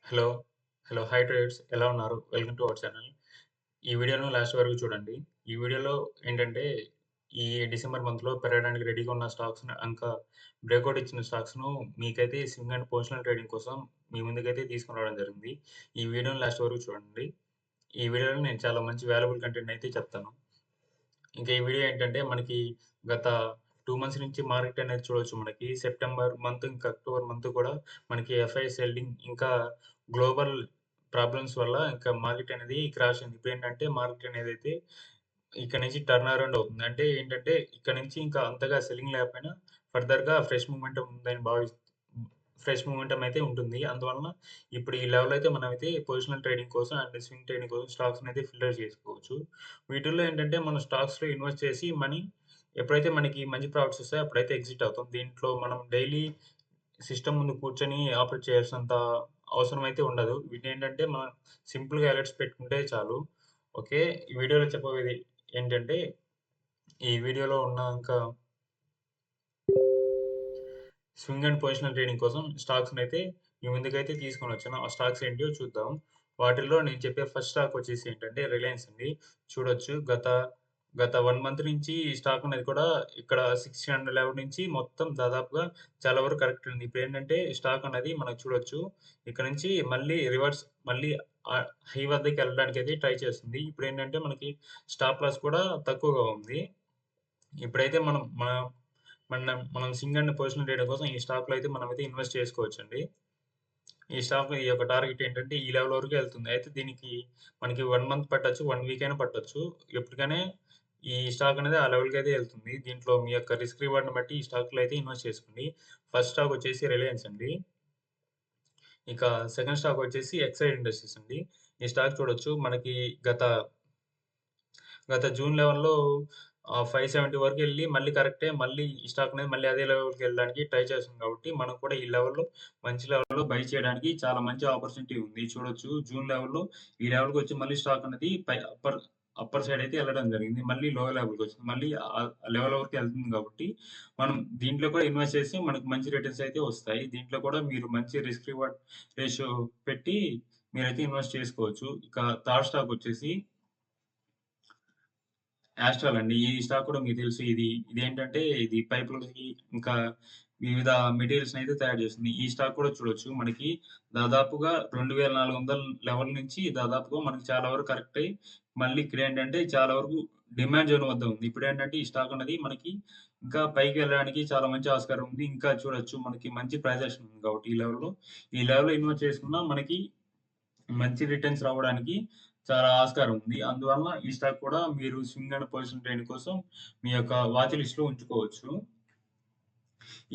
Hello. Hi traders ఎలా ఉన్నారు? Welcome to our channel. ఈ వీడియోను లాస్ట్ వరకు చూడండి. ఈ వీడియోలో ఏంటంటే, ఈ డిసెంబర్ మంత్‌లో పెరగడానికి రెడీగా ఉన్న స్టాక్స్‌ని ఇంకా బ్రేకౌట్ ఇచ్చిన స్టాక్స్‌ను మీకైతే స్వింగ్ అండ్ పొజిషనల్ ట్రేడింగ్ కోసం మీ ముందుకైతే తీసుకొని రావడం జరిగింది. ఈ వీడియోని లాస్ట్ వరకు చూడండి. ఈ వీడియోలో నేను చాలా మంచి వాల్యుబుల్ కంటెంట్ అయితే చెప్తాను. ఇంకా ఈ వీడియో ఏంటంటే మనకి గత 2 మంత్స్ నుంచి మార్కెట్ అనేది చూడొచ్చు మనకి. సెప్టెంబర్ మంత్, ఇంకా అక్టోబర్ మంత్ కూడా మనకి ఎఫ్ఐఎస్ సెల్లింగ్ ఇంకా గ్లోబల్ ప్రాబ్లమ్స్ వల్ల ఇంకా మార్కెట్ అనేది క్రాష్ అయింది. ఇప్పుడేంటంటే మార్కెట్ అనేదైతే ఇక్కడ నుంచి టర్న్ అరౌండ్ అవుతుంది. అంటే ఏంటంటే ఇక్కడ నుంచి ఇంకా అంతగా సెల్లింగ్ లేకపోయినా ఫర్దర్‌గా ఫ్రెష్ మొమెంటమ్ అయితే ఉంటుంది. అందువలన ఇప్పుడు ఈ లెవెల్ అయితే మనమైతే పొజిషనల్ ట్రేడింగ్ కోసం అండ్ స్వింగ్ ట్రేడింగ్ కోసం స్టాక్స్‌నైతే ఫిల్టర్ చేసుకోవచ్చు. వీటిల్లో ఏంటంటే మనం స్టాక్స్‌లో ఇన్వెస్ట్ చేసి ఎప్పుడైతే మనకి మంచి ప్రాఫిట్స్ వస్తాయో అప్పుడైతే ఎగ్జిట్ అవుతాం. దీంట్లో మనం డైలీ సిస్టమ్ ముందు కూర్చొని ఆపరేట్ చేయాల్సినంత అవసరం అయితే ఉండదు. వీటేంటంటే మనం సింపుల్‌గా అలర్ట్స్ పెట్టుకుంటే చాలు. ఓకే. ఈ వీడియోలో చెప్పబోయేది ఏంటంటే, ఈ వీడియోలో ఉన్న ఇంకా స్వింగ్ అండ్ పొజిషనల్ ట్రేడింగ్ కోసం స్టాక్స్‌నైతే మీ ముందుకైతే తీసుకొనొచ్చాను. ఆ స్టాక్స్ ఏంటియో చూద్దాం. వాటిల్లో నేను చెప్పే ఫస్ట్ స్టాక్ వచ్చేసి ఏంటంటే రిలయన్స్ అండి. చూడొచ్చు గత 1 మంత్ నుంచి ఈ స్టాక్ అనేది కూడా ఇక్కడ 600 లెవెల్ నుంచి మొత్తం దాదాపుగా చాలా వరకు కరెక్ట్ ఉంది. ఇప్పుడేంటంటే స్టాక్ అనేది మనకు చూడొచ్చు. ఇక్కడ నుంచి మళ్ళీ హై వద్దకెళ్ళడానికైతే ట్రై చేస్తుంది. ఇప్పుడేంటంటే మనకి స్టాప్ లాస్ కూడా తక్కువగా ఉంది. ఇప్పుడైతే మనం సింగ్ అండ్ పొజిషనల్ ట్రేడింగ్ కోసం ఈ స్టాక్‌లో అయితే మనమైతే ఇన్వెస్ట్ చేసుకోవచ్చండి. ఈ యొక్క టార్గెట్ ఏంటంటే ఈ లెవెల్ వరకు ఎళ్తుంది. అయితే దీనికి మనకి 1 మంత్ పట్టొచ్చు, 1 వీక్ అయినా పట్టొచ్చు. ఎప్పటికైనా ఈ స్టాక్ అనేది ఆ లెవెల్‌కైతే ఎళ్తుంది. దీంట్లో మీ యొక్క రిస్క్ రివార్డ్‌ని బట్టి ఈ స్టాక్‌లో అయితే ఇన్వెస్ట్ చేసుకోండి. ఫస్ట్ స్టాక్ వచ్చేసి రిలయన్స్ అండి. ఇక సెకండ్ స్టాక్ వచ్చేసి ఎక్సైడ్ ఇండస్ట్రీస్ అండి. ఈ స్టాక్ చూడొచ్చు మనకి గత గత జూన్ లెవెల్‌లో 570 వరకెళ్ళి మళ్ళీ కరెక్టే. మళ్ళీ ఈ స్టాక్ అనేది మళ్ళీ అదే లెవెల్‌కెళ్ళడానికి ట్రై చేస్తుంది కాబట్టి, మనం కూడా ఈ లెవెల్‌లో మంచి లెవెల్‌లో బై చేయడానికి చాలా మంచి ఆపర్చునిటీ ఉంది. చూడొచ్చు జూన్ లెవెల్‌లో ఈ లెవెల్‌కొచ్చి మళ్ళీ స్టాక్ అనేది అప్పర్ సైడ్ అయితే ఎళ్ళడం జరిగింది. మళ్ళీ లో లెవెల్‌కొచ్చింది. మళ్ళీ లెవెల్ వరకు ఎళ్తుంది కాబట్టి, మనం దీంట్లో కూడా ఇన్వెస్ట్ చేసి మనకు మంచి రిటర్న్స్ అయితే వస్తాయి. దీంట్లో కూడా మీరు మంచి రిస్క్ రివార్డ్ రేషియో పెట్టి మీరైతే ఇన్వెస్ట్ చేసుకోవచ్చు. ఇక థర్డ్ స్టాక్ వచ్చేసి యాస్ట్రాల్ అండి. ఈ స్టాక్ కూడా మీకు తెలుసు. ఇదేంటంటే ఇది పైపులకి ఇంకా వివిధ మెటీరియల్స్‌నయితే తయారు చేస్తుంది. ఈ స్టాక్ కూడా చూడొచ్చు. మనకి దాదాపుగా 2400 లెవెల్ నుంచి దాదాపుగా మనకి చాలా వరకు కరెక్ట్ అయ్యి, మళ్ళీ ఇక్కడేంటంటే చాలా వరకు డిమాండ్ జోన్ వద్ద ఉంది. ఇప్పుడేంటంటే ఈ స్టాక్ అనేది మనకి ఇంకా పైకి వెళ్ళడానికి చాలా మంచి ఆస్కారం ఉంది. ఇంకా చూడొచ్చు మనకి మంచి ప్రైస్ యాక్షన్ ఉంది కాబట్టి ఈ లెవెల్‌లో ఇన్వెస్ట్ చేసుకున్నా మనకి మంచి రిటర్న్స్ రావడానికి చాలా ఆస్కారం ఉంది. అందువలన ఈ స్టాక్ కూడా మీరు స్వింగ్ అండ్ పొజిషన్ ట్రేడింగ్ కోసం మీ యొక్క వాచ్ లిస్ట్‌లో ఉంచుకోవచ్చు.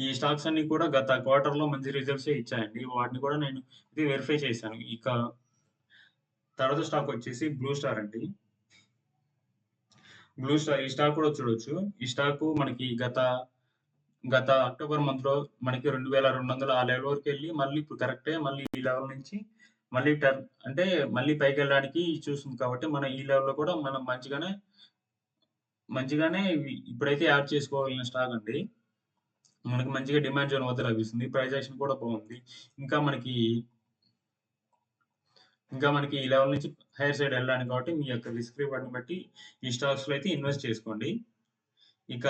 ఈ స్టాక్స్ అన్నీ కూడా గత క్వార్టర్‌లో మంచి రిజల్ట్సే ఇచ్చాయండి. వాటిని కూడా నేను ఇది వెరిఫై చేశాను. ఇక తర్వాత స్టాక్ వచ్చేసి బ్లూ స్టార్ అండి. ఈ స్టాక్ కూడా చూడొచ్చు. ఈ స్టాకు మనకి గత అక్టోబర్ మంత్‌లో మనకి 2200 ఆ లెవెల్ వరకెళ్ళి మళ్ళీ ఇప్పుడు కరెక్టే. మళ్ళీ ఈ లెవెల్ నుంచి మళ్ళీ టర్న్ అంటే మళ్ళీ పైకెళ్ళడానికి చూస్తుంది కాబట్టి, మనం ఈ లెవెల్‌లో కూడా మనం మంచిగానే ఇప్పుడైతే యాడ్ చేసుకోగలిగిన స్టాక్ అండి. మనకి మంచిగా డిమాండ్ జోన్ వద్ద లభిస్తుంది. ప్రైస్ యాక్షన్ కూడా బాగుంది. ఇంకా మనకి ఇంకా మనకి ఈ లెవెల్ నుంచి హైయర్ సైడ్ వెళ్ళడానికి కాబట్టి మీ యొక్క రిస్క్ రివార్డ్‌ని బట్టి ఈ స్టాక్స్‌లో అయితే ఇన్వెస్ట్ చేసుకోండి. ఇక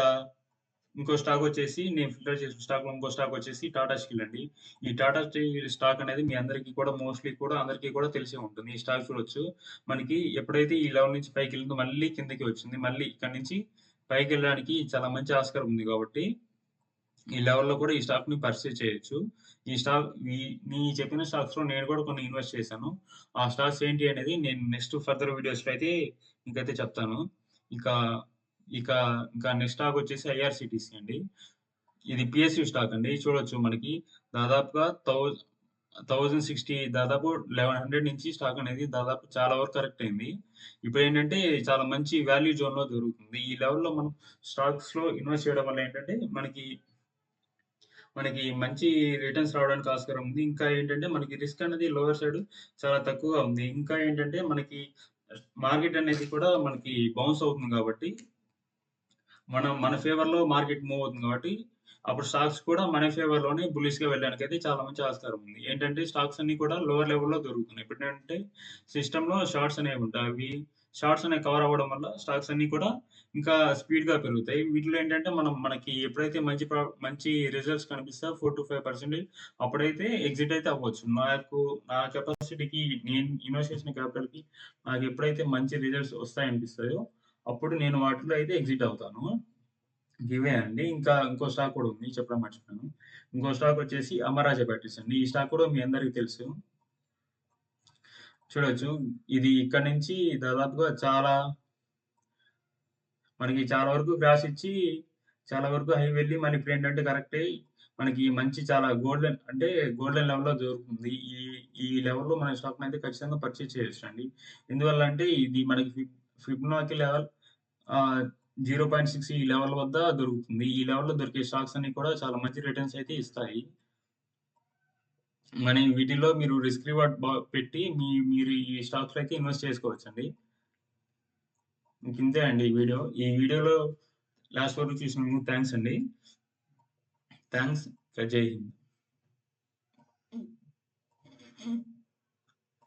ఇంకో స్టాక్ వచ్చేసి నేను ఫిల్టర్ చేసిన స్టాక్‌లో ఇంకో స్టాక్ వచ్చేసి టాటా స్టీల్ అండి. ఈ టాటా స్టీల్ స్టాక్ అనేది మీ అందరికీ కూడా మోస్ట్‌లీ కూడా అందరికీ కూడా తెలిసే ఉంటుంది. ఈ స్టాక్ చూడొచ్చు. మనకి ఎప్పుడైతే ఈ లెవెల్ నుంచి పైకెళ్ళిందో మళ్ళీ కిందకి వచ్చింది. మళ్ళీ ఇక్కడి నుంచి పైకెళ్ళడానికి చాలా మంచి ఆస్కారం ఉంది కాబట్టి, ఈ లెవెల్‌లో కూడా ఈ స్టాక్‌ని పర్చేజ్ చేయొచ్చు. ఈ స్టాక్ ఈ నీ చెప్పిన స్టాక్స్‌లో నేను కూడా కొన్ని ఇన్వెస్ట్ చేశాను. ఆ స్టాక్స్ ఏంటి అనేది నేను నెక్స్ట్ ఫర్దర్ వీడియోస్‌లో అయితే మీకైతే చెప్తాను. ఇక ఇక ఇంకా నెక్స్ట్ స్టాక్ వచ్చేసి ఐఆర్‌సీటీసీ అండి. ఇది పిఎస్‌యు స్టాక్ అండి. చూడొచ్చు మనకి దాదాపుగా 1060 దాదాపు 1100 నుంచి స్టాక్ అనేది దాదాపు చాలా వరకు కరెక్ట్ అయింది. ఇప్పుడేంటంటే చాలా మంచి వాల్యూ జోన్‌లో దొరుకుతుంది. ఈ లెవెల్‌లో మనం స్టాక్స్‌లో ఇన్వెస్ట్ చేయడం వల్ల ఏంటంటే మనకి మంచి రిటర్న్స్ రావడానికి ఆస్కారం ఉంది. ఇంకా ఏంటంటే మనకి రిస్క్ అనేది లోవర్ సైడ్ చాలా తక్కువగా ఉంది. ఇంకా ఏంటంటే మనకి మార్కెట్ అనేది కూడా మనకి బౌన్స్ అవుతుంది కాబట్టి మన ఫేవర్‌లో మార్కెట్ మూవ్ అవుతుంది కాబట్టి, అప్పుడు స్టాక్స్ కూడా మన ఫేవర్‌లోనే బుల్లిష్‌గా వెళ్ళడానికైతే చాలా మంచి ఆస్కారం ఉంది. ఏంటంటే స్టాక్స్ అన్నీ కూడా లోవర్ లెవెల్‌లో దొరుకుతున్నాయి. ఇప్పుడేంటంటే సిస్టమ్‌లో షార్ట్స్ అనేవుంటాయి. అవి షార్ట్స్ అనేవి కవర్ అవ్వడం వల్ల స్టాక్స్ అన్నీ కూడా ఇంకా స్పీడ్‌గా పెరుగుతాయి. వీటిలో ఏంటంటే మనకి ఎప్పుడైతే మంచి రిజల్ట్స్ కనిపిస్తాయో 4-5% అప్పుడైతే ఎగ్జిట్ అయితే అవ్వచ్చు. నా కెపాసిటీకి నేను ఇన్వెస్ట్ చేసిన క్యాపిటల్‌కి నాకెప్పుడైతే మంచి రిజల్ట్స్ వస్తాయనిపిస్తాయో అప్పుడు నేను వాటిలో అయితే ఎగ్జిట్ అవుతాను. ఇవే అండి. ఇంకా ఇంకో స్టాక్ కూడా ఉంది. చెప్పడం మర్చిపోయాను. ఇంకో స్టాక్ వచ్చేసి అమరాజా బ్యాటరీస్ అండి. ఈ స్టాక్ కూడా మీ అందరికి తెలుసు. చూడొచ్చు. ఇది ఇక్కడి నుంచి దాదాపుగా మనకి చాలా వరకు క్రాష్ ఇచ్చి, చాలా వరకు హై వెళ్ళి మరిప్పుడేంటంటే కరెక్టే మనకి మంచి చాలా గోల్డెన్ లెవెల్‌లో దొరుకుతుంది. ఈ ఈ లెవెల్‌లో మన స్టాక్‌నయితే ఖచ్చితంగా పర్చేజ్ చేయొచ్చండి. ఎందువల్ల అంటే ఇది మనకి ఫిబొనాకీ లెవెల్ 0.6 ఈ లెవెల్ వద్ద దొరుకుతుంది. ఈ లెవెల్‌లో దొరికే స్టాక్స్ అన్నీ కూడా చాలా మంచి రిటర్న్స్ అయితే ఇస్తాయి. వీటిలో మీరు రిస్క్ రివార్డ్ పెట్టి మీరు ఈ స్టాక్స్‌లో అయితే ఇన్వెస్ట్ చేసుకోవచ్చండి. ఇంకింతే అండి ఈ వీడియో. ఈ వీడియోలో లాస్ట్ వరకు చూసినందుకు థాంక్స్ అండి. థాంక్స్. జై హింద్.